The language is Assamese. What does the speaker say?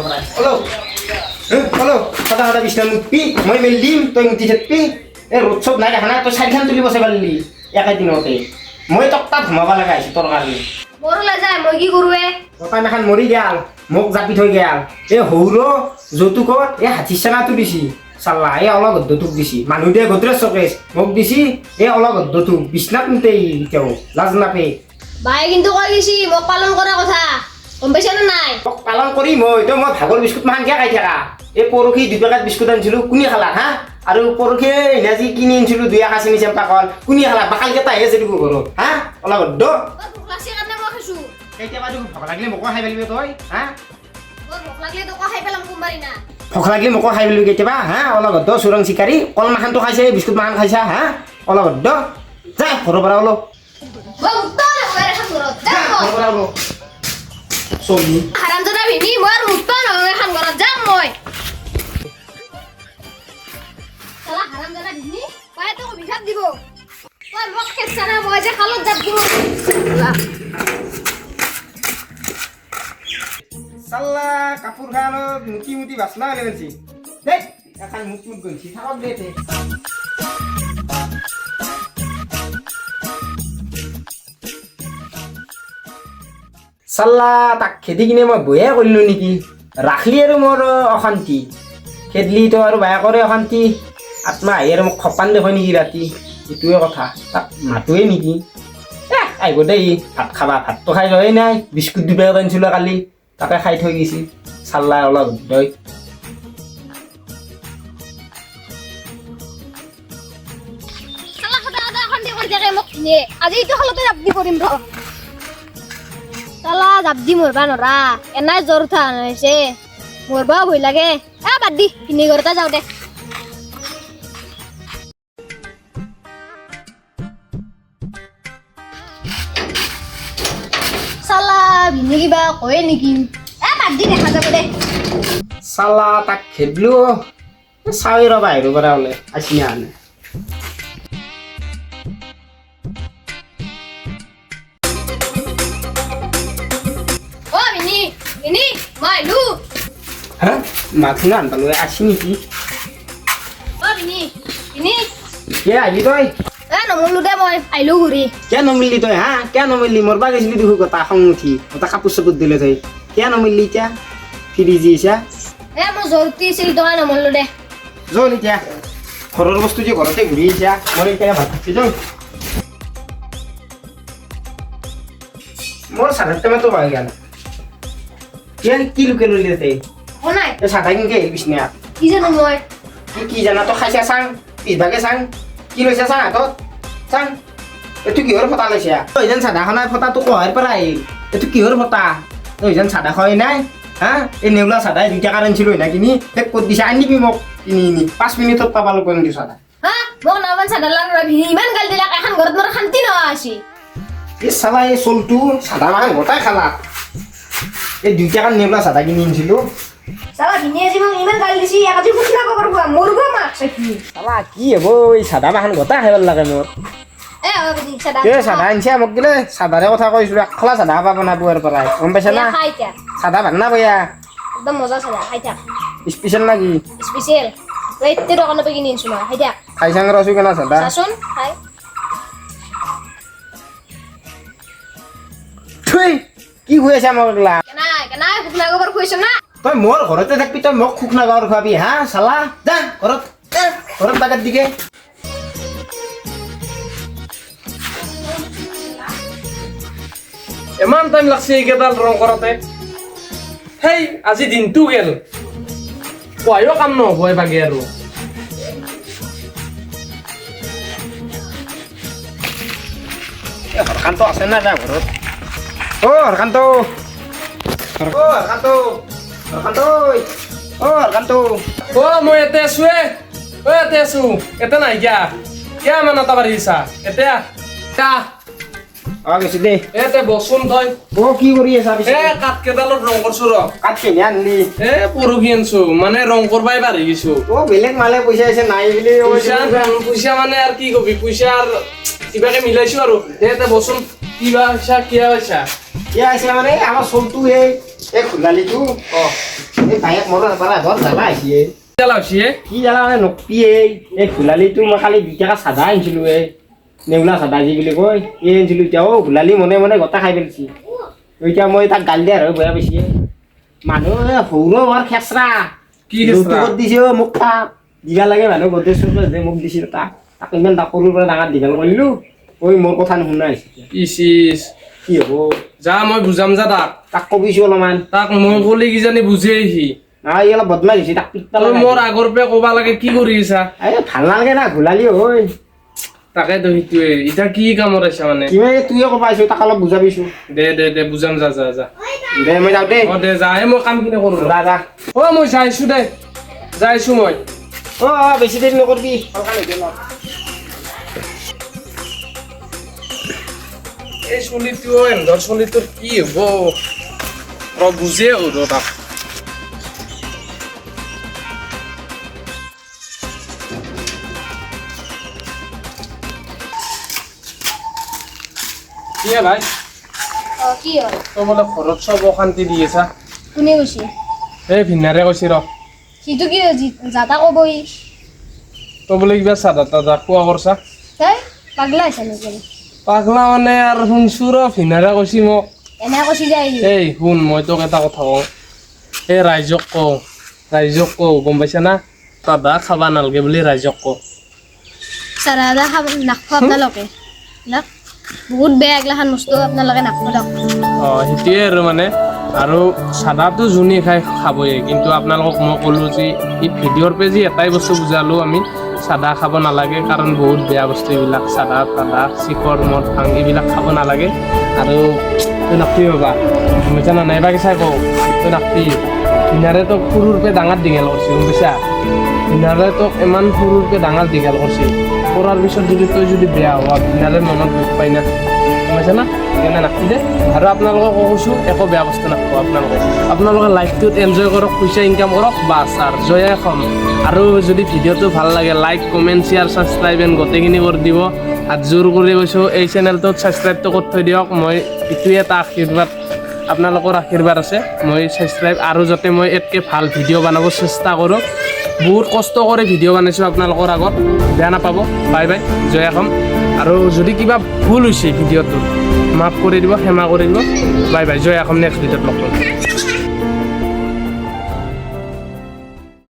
পৰা অলপ অলপ সদা সদা বিছনা মুঠবি মই মেলি দিম তই মুঠি থাকবি এই ৰ'দ চ'দ নাই দেখা নাই তই চাৰিখন তুলিব চাই পাৰিলি একেদিনতে মই তোক তাত ঘুমাব লগা আহিছোঁ তোৰ কাৰণে মোৰো লাজাই মই কি কৰোৱে ককাই মাখান মৰি গেল মোক জাপি থৈ গেল এই সৌৰ যৌতুকত এই হাতীৰ চানাটো দিছি চাল্লা এই অলপ গদ্যটোক দিছি মানুহ দিয়ে গদ্ৰেজ চকেজ মোক দিছি এই অলপ গদ্যটোক বিছনাত নিতেই এতিয়াও লাজ নাপে বাই কিন্তু কৈ গৈছি মোক পালন কৰা কথা গম পাইছা নে নাই মোক পালন কৰি মই ভাগৰ বিস্কুট মাখান কিয় খাই থাকা এই পৰহি 2 পেকেট বিস্কুট আনিছিলোঁ কোনে খালা হা আৰু পৰহি ইনাজি কিনি আনিছিলোঁ 2 আখা চেনি চেম্পা কল কোনে খালা বাকালকেইটাহে আছে দেখো ঘৰত হা অলপ গদ্য ভোক লাগছে কাৰণে মই খাইছোঁ কেতিয়াবা দেখো ভোক লাগিলে মোকো খাই পেলিবি তই হা ভোক লাগিলে তোক খাই পেলাম কোনবাৰি না ভোক লাগিলে মোকো খাই পেলিবি কেতিয়াবা হা অলপ গদ্য চোৰং চিকাৰী কল মাখানটো খাইছে বিস্কুট মাখান খাইছা হা অলপ গদ্য যা ঘৰৰ পৰা অলপ ঘৰৰ পৰা অলপ চলি হাৰামজাদা ভিনি মই আৰু মুক্ত নহয় এখন ঘৰত যাম মই চালা হাৰামজাদা ভিনি পাই তোক অভিশাপ দিব তই মোক খেছছা না মই যে খালত যাব দিব চাল্লা কাপোৰ খানত মুটি মুটি বাচনা হ'লে গেছি দেই এখন মুট গেছি থাকক দে তে চাল্লা তাক খেদি কিনে মই বহে কৰিলোঁ নেকি ৰাখলি আৰু মোৰ অশান্তি খেদলি তো আৰু বেয়া কৰে অশান্তি আত্মা আহি আৰু মোক খপান দেখুৱাই নেকি ৰাতি এইটোৱে কথা তাক মাতোৱে নেকি আহিব দেই ভাত খাবা ভাতটো খাই লয়ে নাই বিস্কুট 2 পেকেট আনিছিলোঁ কালি তাকে খাই থৈ গৈছি চাল্লা অলপ দৈ চালা সদা সদা এখন দি কৰি থাকে মোক নে আজি এইটো খালতে জাপদি কৰিম ৰ চালা জাপদি মৰবা নৰা এনাই জ্বৰ উঠা হৈছে মৰবা ভয় লাগে বাদ দি কিনি ঘৰতে যাওঁ দে চালা ভিনি কিবা কয়ে নেকি বাদ দি দেখা যাব দে চাল্লা তাক খেদলো চাৱি ৰবা বাহিৰৰ পৰা ওলে আছি আনে অ ভিনি ভিনি মই আহিলো হা মাথুনা আনপালো আছি নেকি অ ভিনি ভিনি কিয় আহিলি তই নমলো দে মই আহিলো ঘূৰি কিয় নমিলি তই হা কিয় নমিলি মৰবা গৈছিলি দেখো গোটা খং উঠি গোটা কাপোৰ চাপোৰ দিলে তই কিয় নমিলি এতিয়া ফিৰি যিছা মোৰ জ্বৰ উঠিছিল তই নমলো দে যোন এতিয়া ঘৰৰ বস্তু যে ঘৰতে ঘূৰি আহিছা মই এতিয়া ভাত খাইছোঁ যাওঁ মোৰ চাধাৰ টেমাটো পাই গেল কি লোকে ললি তাতে অ নাই এই চাধা কিনকে আহিবি বিচনা কি জানো মই কি জানা তই খাইছা চাং পিছভাগে চাং কি লৈছা চাং হাতত চাং এইটো কিহৰ ফটা লৈছা তই যেন চাধা খনাই ফটাটো কহাৰ পৰা আহিল এইটো কিহৰ ফটা তই যেন চাধা খোৱাই নাই হা এই নেউলা চাধাই 2 টাকাৰ আনিছিলোঁ না কিনি ক'ত দিছা আনিবি মোক কিনি 5 মিনিটত পাবা লোক আনিছোঁ চাধা হা মোক নামান চাদা লাগা ভিনি ইমান গাল দিলাক এখন ঘৰত মোৰ শান্তি নহয় আছে এই চালা এই চলটো চাধা মাখান গোটাই খালা এই 2 টাকাৰ নেউলা চাধা কিনি আনিছিলোঁ চালা ভিনি আজি মোক ইমান গাল দিছি আজি ফুটনা কবৰ কোৱা মৰব মাক চাকি চালা কি হ'ব এই চাধা মাখান গোটাই খাব লাগে মোৰ ভিনি চাদা চাধা আনিছা মোক দিলে চাধাৰে কথা কৈছিলোঁ একলা চাধা পাব না পুৱাৰ পৰাই গম পাইছা না খাই তা চাধা ভাল না বয়া একদম মজা চাদা খাই থাক স্পেচিয়েল না কি স্পেচিয়েল ৰেট দোকানৰ পৰা কিনি আনিছো মই খাই থাক খাই চাং ৰছো কেনা চাধা চাচোন খাই থুই কি হৈ আছে মোক একলা কেনাই ফুটনা কবৰ কৈছ না তই মোৰ ঘৰতে থাকবি তই মোক খুক না গাঁৱৰ খুৱাবি হা চালা যা ঘৰত বাগাত দিকে ইমান টাইম লাগছে এইকেইডাল ৰং কৰোঁতে সেই আজি দিনটো গেল পুৱায়ো কাম নহ'ব এবাগে আৰু হৰকান্ত আছে না যা ঘৰত হৰকান্ত মই ইয়াতে আছো ইয়াতে আছো ইয়াতে নাই কিয় ইমান এটা বাঢ়িছা এতিয়া গৈছি দে ইয়াতে বচোন তই কি কৰি আছা কাঠ কেইডালত ৰং কৰছো ৰ কাঠ কিনি আনলি পৰহি আনছো মানে ৰং কৰবাই বাঢ়ি গৈছো বেলেগ মালে পইচা আছে নাই বুলি পইচা মানে আৰু কি কবি পইচা কিবাকে মিলাইছো আৰু ইয়াতে বচোন কিবা হৈছে কি আছে মানে আমাৰ চলটো সেই এই খোলালিটো এই বাইক মৰাৰ পৰা বৰ জ্বালা আহিছে জ্বালা হৈছে কি জ্বালা মানে নকবি এই খোলালিটো মই কালি 2 টকা চাদা আনিছিলোঁ নেউলা চাদা যি বুলি কয় আনিছিলোঁ এতিয়া খোলালি মনে মনে গোটা খাই পেলাইছি এতিয়া মই তাক গালি দিয়া আৰু বেয়া পাইছে মানুহ সৰু বৰ খেচৰা কি খেচৰা? যৌতুকত দিছে মোক তাক দিবা লাগে মানুহ গোটেই চুৰ যে মোক দিছিল তাক ইমান সৰুৰ পৰা ডাঙৰ দীঘল কৰিলোঁ মোৰ কথা নুশুনা হৈছে ইচিচ কি হ'ব যা মই বুজাম যা তাক কবিছোঁ অলপমান তাক মই ক'লে কিজানি বুজে সি ই অলপ বদমাছ হৈছে তাক পিটবা তই লাগে মোৰ আগৰ পৰা ক'বা লাগে কি কৰি আছা ভাল নালাগে না ঘোলালি হয় তাকেতো সেইটোৱে এতিয়া কি কামত আছা মানে কিবা তুইয়ে ক'ব আহিছোঁ তাক অলপ বুজাবিছোঁ দে বুজাম যা দে মই যাওঁ দেই দে যাহে মই কামখিনি কৰোঁ যা মই যাইছোঁ দে যাইছোঁ মই বেছি দেৰি নকৰিবি সোনকালে দে ন এই চলিটো এন্ধৰ চলিটোৰ কি হ'ব বুজে হ'ব তাক কি ভাই কি হ'ল তই বোলে ঘৰত চব অশান্তি দি আছা কোনে কৈছে এই ভিনাৰে কৈছে ৰ সিটো কি যাতা ক'বই তই বোলে কিবা চাদা তাদা খোৱা কৰছা তই পাগলা আছে নেকি পাগলা মানে আৰু শুনছোঁ ৰ ভিনাৰে কৈছে মোক এনে কৈছি যায় এই শুন মই তোক এটা কথা কওঁ এই ৰাইজক কওঁ গম পাইছা না তাদা খাবা নালাগে বুলি ৰাইজক কওঁ চাৰাদা খাব নাখোৱা আপোনালোকে না বহুত বেয়া এগিলাখান বস্তু আপোনালোকে নাখোৱা দিয়ক সেইটোৱে আৰু মানে আৰু চাদাটো যোনে খাবই কিন্তু আপোনালোকক মই ক'লোঁ যে এই ভিডিঅ'ৰ পেজি এটাই বস্তু বুজালোঁ আমি চাদা খাব নালাগে কাৰণ বহুত বেয়া বস্তু এইবিলাক চাদা তাদা চিখৰ মদ ভাং এইবিলাক খাব নালাগে আৰু তই নাখবি বাবা বুজা না নাইবা কি চাই কওঁ তই নাখবি ভিনাৰে তোক সৰুৰ পৰা ডাঙৰ দীঘল কৰিছে গম পাইছা ভিনাৰে তোক ইমান সৰুৰ পৰা ডাঙৰ দীঘল কৰিছে কৰাৰ পিছত যদি তই যদি বেয়া হোৱা ভিনাৰে মনত দুখ পাই না গম পাইছা না সেইকাৰণে নাখবি দে আৰু আপোনালোকক কৈছোঁ একো বেয়া বস্তু নাখাব আপোনালোকে লাইফটোত এনজয় কৰক পইচা ইনকাম কৰক বাছ আৰু জয়ে খম আৰু যদি ভিডিঅ'টো ভাল লাগে লাইক কমেণ্ট শ্বেয়াৰ ছাবস্ক্ৰাইব গোটেইখিনি কৰি দিব হাত জোৰ কৰি কৈছোঁ এই চেনেলটোত ছাবস্ক্ৰাইবটো কৰি থৈ দিয়ক মই এইটোৱে এটা আশীৰ্বাদ আপোনালোকৰ আশীৰ্বাদ আছে মই ছাবস্ক্ৰাইব আৰু যাতে মই ইয়াতকৈ ভাল ভিডিঅ' বনাব চেষ্টা কৰোঁ বহুত কষ্ট কৰি ভিডিঅ' বনাইছোঁ আপোনালোকৰ আগত বেয়া নাপাব বাই জয়া খম আৰু যদি কিবা ভুল হৈছে ভিডিঅ'টো মাফ কৰি দিব ক্ষমা কৰি দিব বাই জয়া খম নেক্সট ভিডিঅ'ত লগ পাম